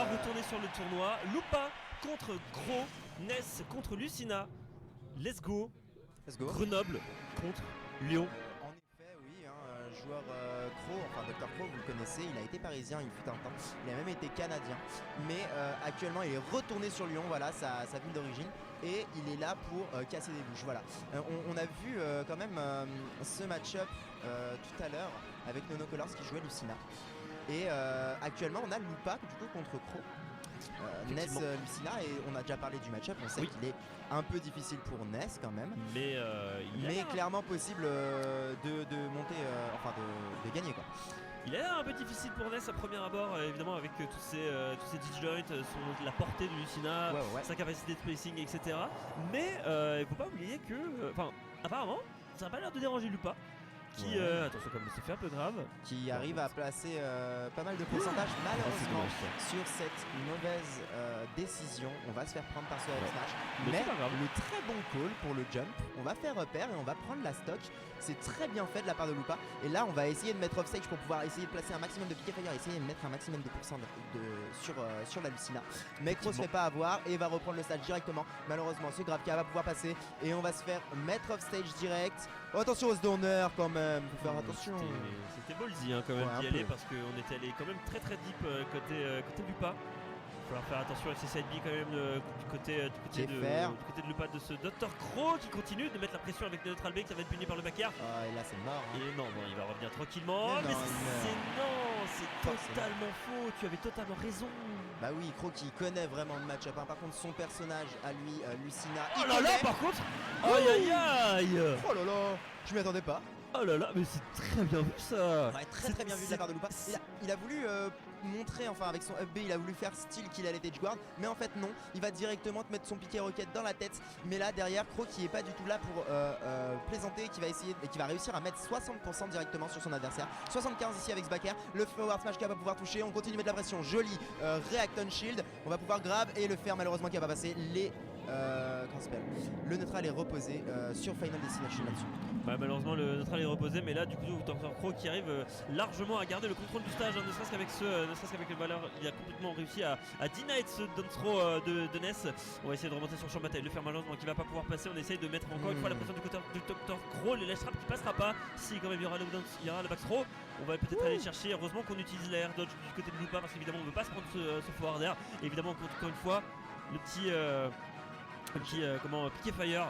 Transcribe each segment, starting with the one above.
va retourner sur le tournoi. Lupa contre Cro, Ness contre Lucina. Let's go. Grenoble contre Lyon. En effet, oui, joueur Cro, enfin Dr Cro, vous le connaissez, il a été parisien il fut un temps, il a même été canadien, mais actuellement il est retourné sur Lyon, voilà sa ville d'origine, et il est là pour casser des bouches. Voilà. On a vu quand même ce match-up tout à l'heure avec Nono Colors qui jouait Lucina, et actuellement on a Lupa du coup contre Cro. Ness Lucina, et on a déjà parlé du match-up, on sait qu'il est un peu difficile pour Ness quand même, mais clairement possible de monter, enfin de gagner quoi. Il a l'air un peu difficile pour Ness à premier abord, évidemment avec tous ces disjoints, la portée de Lucina, sa capacité de spacing, etc. Mais il faut pas oublier que, apparemment, ça n'a pas l'air de déranger Lupa. Qui, attention comme c'est fait un peu grave, qui arrive à placer pas mal de pourcentage, malheureusement sur cette mauvaise décision. On va se faire prendre par ce smash, mais le très bon call pour le jump, on va faire repère et on va prendre la stock. C'est très bien fait de la part de Lupa, et là on va essayer de mettre off stage pour pouvoir essayer de placer un maximum de piquet fire, essayer de mettre un maximum de pourcent sur la Lucina, mais Cro se fait pas avoir et va reprendre le stage directement. Malheureusement ce Gravka va pouvoir passer et on va se faire mettre off stage direct. Oh, attention aux donneurs quand même, faut faire attention. C'était ballsy quand même d'y aller, parce qu'on était allé quand même très deep côté Lupa. Il va falloir faire attention à ces side B quand même du côté de Lupa, de ce Dr Cro qui continue de mettre la pression avec le neutral B qui va être puni par le backer. Et là c'est mort. Et non, il va revenir tranquillement. Mais c'est totalement faux, tu avais totalement raison. Bah oui, Cro qui connaît vraiment le match-up. Par contre son personnage à lui, Lucina. Oh là là, par contre, aïe. Oh là là, je m'y attendais pas. Oh là là, mais c'est très bien vu ça. Ouais, très bien vu de la part de Lupa. Il a voulu montrer, enfin avec son up B, il a voulu faire style qu'il allait edge guard, mais en fait non, il va directement te mettre son piqué roquette dans la tête. Mais là derrière, Cro qui est pas du tout là pour plaisanter, qui va essayer et qui va réussir à mettre 60% directement sur son adversaire. 75 ici avec Sbacker, le forward smash qui va pas pouvoir toucher, on continue de mettre la pression, joli react on shield, on va pouvoir grab et le faire malheureusement qui va pas passer. Comment ça s'appelle, le neutral est reposé sur Final Destination là-dessus. Ouais, malheureusement le neutral est reposé, mais là du coup Dr Cro qui arrive largement à garder le contrôle du stage, ne serait-ce qu'avec le valeur, il a complètement réussi à deny ce down throw de Ness. On va essayer de remonter sur le champ de bataille, le faire malheureusement qui va pas pouvoir passer. On essaye de mettre encore une fois la pression du côté du Dr Cro, le ledge trap qui passera pas. Si quand même il y aura le back throw, on va peut-être aller chercher. Heureusement qu'on utilise l'air dodge du côté de Lupa, parce qu'évidemment on veut pas se prendre ce forward air. Et évidemment encore une fois le petit piqué fire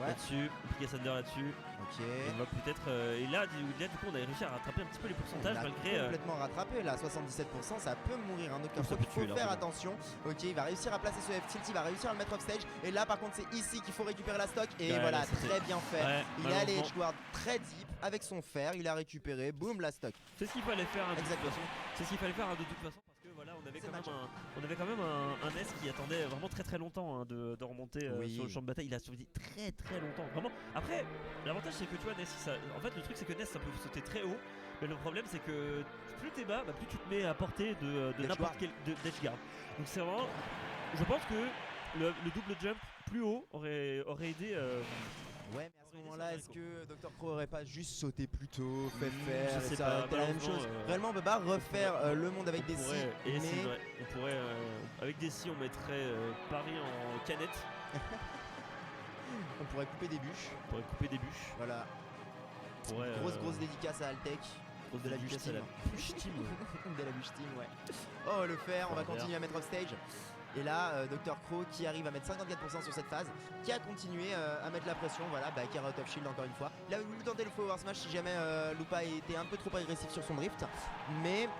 là-dessus, piqué Thunder là-dessus. Ok. On va peut-être et là du coup on a réussi à rattraper un petit peu les pourcentages malgré complètement rattrapé là, 77%, ça peut mourir un Dr Cro, il faut faire attention. Ok, il va réussir à placer ce F-tilt, il va réussir à le mettre off stage, et là par contre c'est ici qu'il faut récupérer la stock, et voilà, très bien fait. Il est allé edge guard très deep avec son fer, il a récupéré, boum, la stock. C'est ce qu'il fallait faire de toute façon. C'est ce qu'il fallait faire de toute façon, parce que voilà, on avait quand même un S qui attendait vraiment très longtemps de remonter sur le champ de bataille. Il a survécu très longtemps, vraiment. Après, l'avantage c'est que tu vois Ness, en fait le truc c'est que Ness ça peut sauter très haut, mais le problème c'est que plus t'es bas, plus tu te mets à portée de n'importe quel d'edge guard. Donc c'est vraiment, je pense que le double jump plus haut aurait aidé. Ouais, mais à ce moment-là, est-ce que Dr Cro aurait pas juste sauté plus tôt, fait faire, je sais pas, la même chose. Réellement on peut pas refaire le monde avec des si, mais on pourrait avec des si on mettrait Paris en canette. On pourrait couper des bûches. Voilà. Grosse dédicace à Altec. De la bûche team. De la bûche team, ouais. Oh, le fer, on va continuer à mettre off stage. Et là, Dr Cro qui arrive à mettre 54% sur cette phase, qui a continué à mettre la pression. Voilà, qui out of shield encore une fois. Il a voulu tenter le forward smash si jamais Lupa était un peu trop agressif sur son drift, mais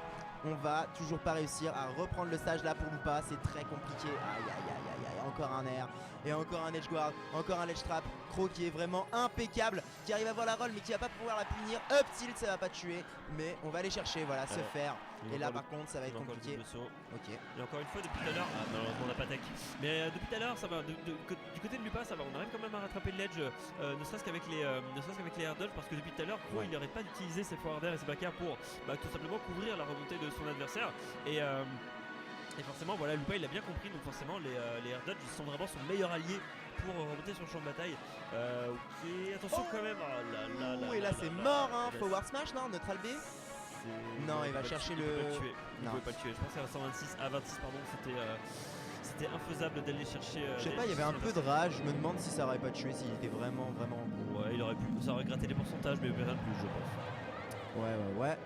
on va toujours pas réussir à reprendre le stage là pour Lupa, c'est très compliqué. Aïe, encore un air et encore un edge guard, encore un ledge trap. Cro qui est vraiment impeccable, qui arrive à voir la roll mais qui va pas pouvoir la punir. Up tilt, ça va pas tuer, mais on va aller chercher, voilà, se faire. Et là par contre ça va être compliqué. Ok. Et encore une fois depuis tout à l'heure, malheureusement on n'a pas tech. Mais depuis tout à l'heure ça va, du côté de Lupa ça va, on arrive quand même à rattraper le ledge, ne serait-ce qu'avec les air dodge, parce que depuis tout à l'heure Cro il n'aurait pas utilisé ses forward air et ses back air pour tout simplement couvrir la remontée de son adversaire. Et forcément voilà, Lupa il a bien compris, donc forcément les air dodge sont vraiment son meilleur allié pour remonter sur le champ de bataille. Ok, attention quand même. Et là c'est mort, forward smash, non, neutral B. Non, il va chercher le. Il pouvait pas le tuer. Je pense qu'à 126 à 26 pardon, c'était infaisable d'aller chercher. Je sais pas, il y avait un peu de rage. Je me demande si ça aurait pas tué, s'il était vraiment. Ouais, il aurait pu. Ça aurait gratté les pourcentages, mais rien de plus, je pense. Ouais.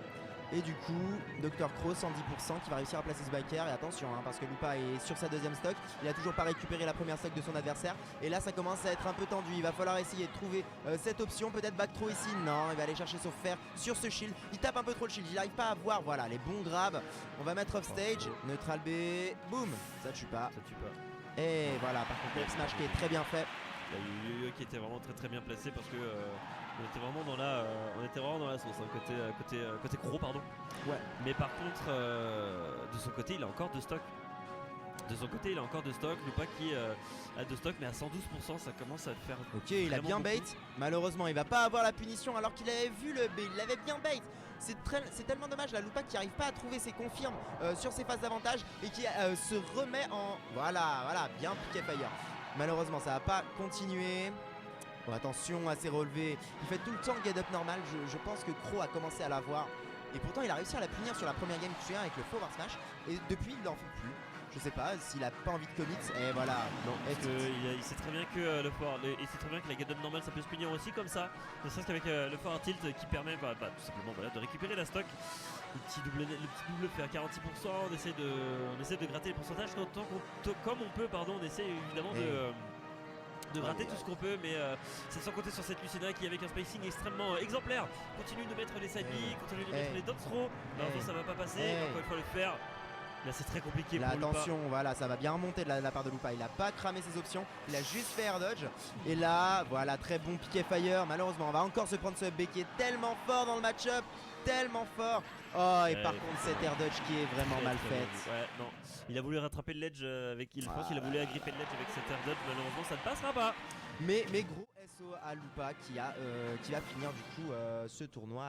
Et du coup, Dr. Crow 110% qui va réussir à placer ce biker. Et attention, parce que Lupa est sur sa deuxième stock. Il a toujours pas récupéré la première stock de son adversaire. Et là, ça commence à être un peu tendu. Il va falloir essayer de trouver cette option. Peut-être back throw ici. Non, il va aller chercher son fer sur ce shield. Il tape un peu trop le shield. Il n'arrive pas à voir. Voilà, les bons grabs. On va mettre off stage. Neutral B. Boum. Ça tue pas. Et voilà, par contre, le smash qui est très bien fait. Il y a eu qui était vraiment très bien placé parce que on était vraiment dans la sauce côté gros pardon. Ouais. Mais par contre de son côté il a encore de stock. Lupa qui a de stock mais à 112% ça commence à faire. Ok, il a bien bait. Malheureusement il va pas avoir la punition alors qu'il avait vu il l'avait bien bait. C'est tellement dommage la Lupa qui arrive pas à trouver ses confirmes sur ses phases d'avantage et qui se remet en. Voilà, bien piqué fire. Malheureusement ça va pas continuer. Bon, attention à ses relevés. Il fait tout le temps le get up normal. Je pense que Crow a commencé à l'avoir. Et pourtant il a réussi à la punir sur la première game Q1 avec le forward smash. Et depuis il n'en fait plus. Je sais pas s'il a pas envie de commit. Et voilà. Non, parce il sait très bien que il sait très bien que la get up normale ça peut se punir aussi comme ça. Ne serait-ce qu'avec le forward tilt qui permet tout simplement de récupérer la stock. Le petit double fait à 46%, on essaie de gratter les pourcentages comme on peut, on essaie évidemment de gratter tout ce qu'on peut, mais c'est sans compter sur cette Lucina qui avec un spacing extrêmement exemplaire continue de mettre les side B, continue de mettre les down throw. Malheureusement ça va pas passer, encore une fois le faire. Là c'est très compliqué là, pour attention, Lupa. Voilà, ça va bien remonter de la part de Lupa. Il a pas cramé ses options, il a juste fait air dodge. Et là, voilà, très bon piqué fire. Malheureusement, on va encore se prendre ce B qui est tellement fort dans le match-up. Tellement fort. Oh, et par contre cette air dodge qui est vraiment mal faite. Ouais, non. Il a voulu rattraper le ledge je pense qu'il a voulu agripper le ledge avec cette air dodge. Malheureusement ça ne passera pas. Mais gros SO à Lupa qui va finir du coup ce tournoi.